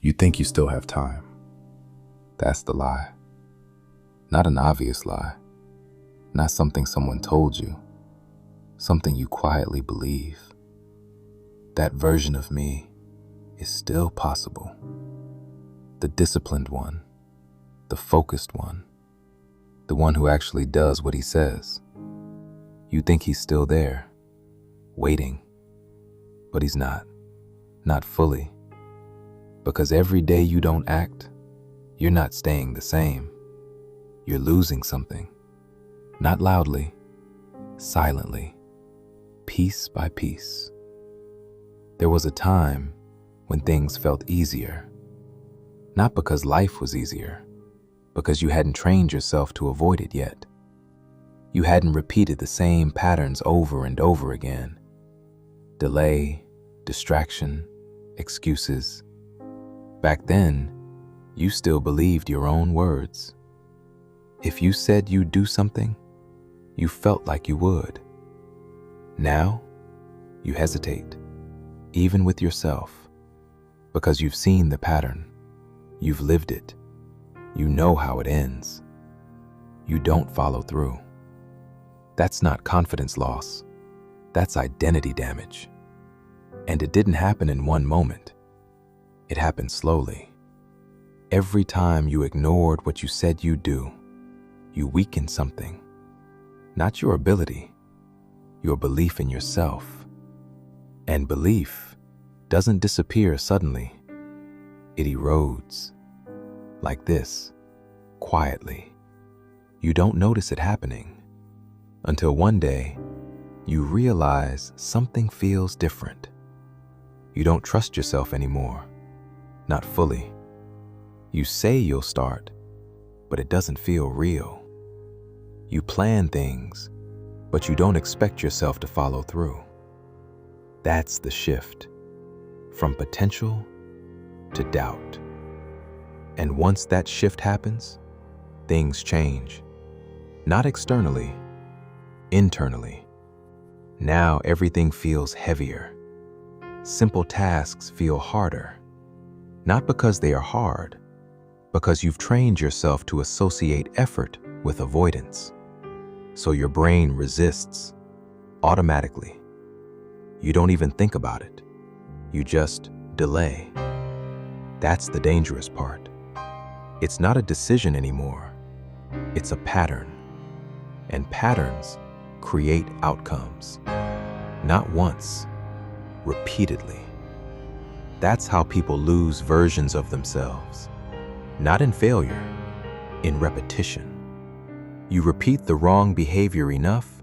You think you still have time. That's the lie. Not an obvious lie. Not something someone told you. Something you quietly believe. That version of me is still possible. The disciplined one. The focused one. The one who actually does what he says. You think he's still there, waiting. But he's not. Not fully. Because every day you don't act, you're not staying the same. You're losing something. Not loudly, silently, piece by piece. There was a time when things felt easier. Not because life was easier, because you hadn't trained yourself to avoid it yet. You hadn't repeated the same patterns over and over again. Delay, distraction, excuses. Back then, you still believed your own words. If you said you'd do something, you felt like you would. Now, you hesitate, even with yourself, because you've seen the pattern. You've lived it. You know how it ends. You don't follow through. That's not confidence loss. That's identity damage. And it didn't happen in one moment. It happened slowly. Every time you ignored what you said you'd do, you weakened something. Not your ability, your belief in yourself. And belief doesn't disappear suddenly. It erodes. Like this, quietly. You don't notice it happening until one day you realize something feels different. You don't trust yourself anymore, not fully. You say you'll start, but it doesn't feel real. You plan things, but you don't expect yourself to follow through. That's the shift, from potential to doubt. And once that shift happens, things change. Not externally, internally. Now everything feels heavier. Simple tasks feel harder. Not because they are hard, because you've trained yourself to associate effort with avoidance. So your brain resists automatically. You don't even think about it. You just delay. That's the dangerous part. It's not a decision anymore. It's a pattern. And patterns create outcomes. Not once, repeatedly. That's how people lose versions of themselves. Not in failure, in repetition. You repeat the wrong behavior enough,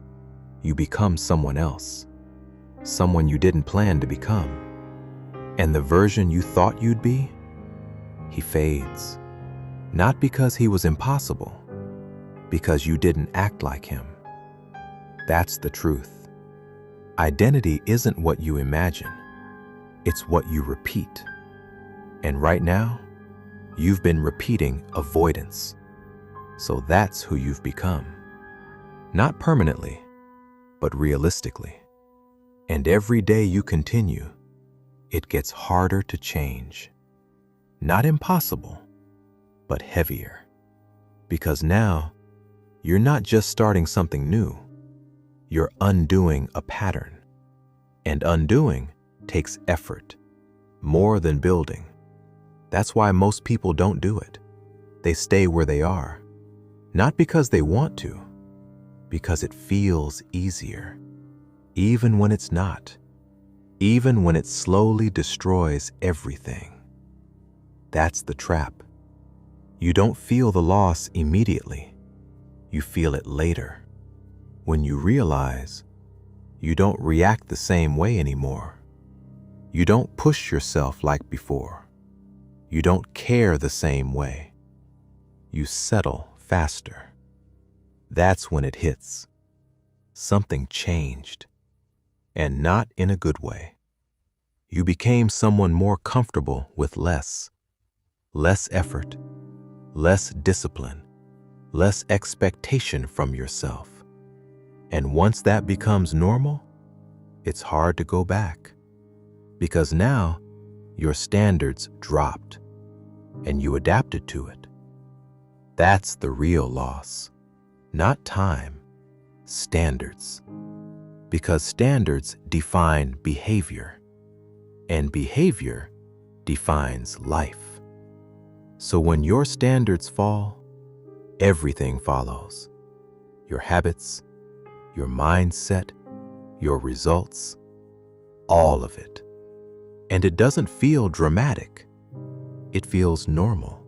you become someone else. Someone you didn't plan to become. And the version you thought you'd be, he fades. Not because he was impossible, because you didn't act like him. That's the truth. Identity isn't what you imagine, it's what you repeat. And right now, you've been repeating avoidance. So that's who you've become. Not permanently, but realistically. And every day you continue, it gets harder to change. Not impossible, but heavier. Because now, you're not just starting something new, you're undoing a pattern. And undoing takes effort, more than building. That's why most people don't do it. They stay where they are. Not because they want to, because it feels easier. Even when it's not. Even when it slowly destroys everything. That's the trap. You don't feel the loss immediately. You feel it later. When you realize you don't react the same way anymore. You don't push yourself like before. You don't care the same way. You settle faster. That's when it hits. Something changed. And not in a good way. You became someone more comfortable with less. Less effort, less discipline, less expectation from yourself. And once that becomes normal, it's hard to go back. Because now, your standards dropped. and you adapted to it. That's the real loss. Not time, standards. Because standards define behavior, and behavior defines life. So when your standards fall, everything follows. Your habits, your mindset, your results, all of it. And it doesn't feel dramatic. It feels normal.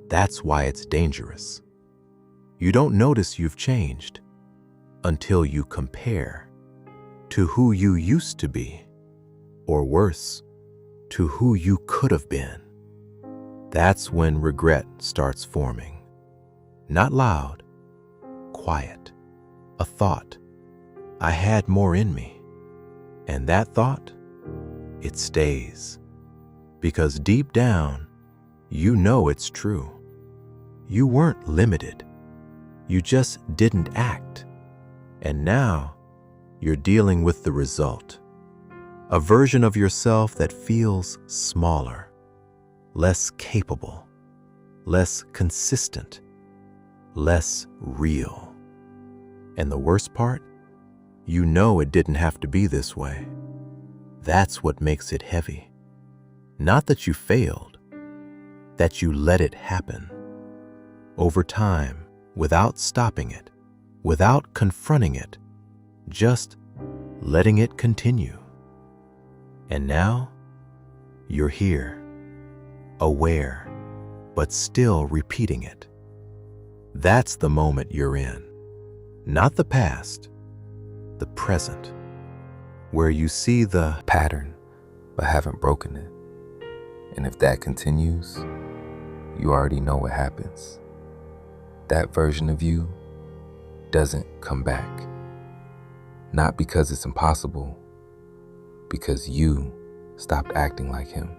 That's why it's dangerous. You don't notice you've changed until you compare to who you used to be, or worse, to who you could have been. That's when regret starts forming. Not loud, quiet, a thought. I had more in me. And that thought, it stays. Because deep down, you know it's true. You weren't limited. You just didn't act. And now, you're dealing with the result. A version of yourself that feels smaller, less capable, less consistent, less real. And the worst part? You know it didn't have to be this way. That's what makes it heavy. Not that you failed, that you let it happen. Over time, without stopping it, without confronting it, just letting it continue. And now, you're here, aware, but still repeating it. That's the moment you're in. Not the past, the present, where you see the pattern, but haven't broken it. And if that continues, you already know what happens. That version of you doesn't come back. Not because it's impossible, because you stopped acting like him.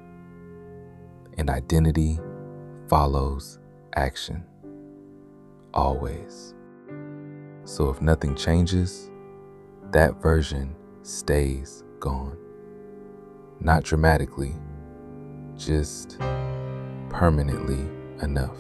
And identity follows action, always. So if nothing changes, that version stays gone. Not dramatically, just permanently enough.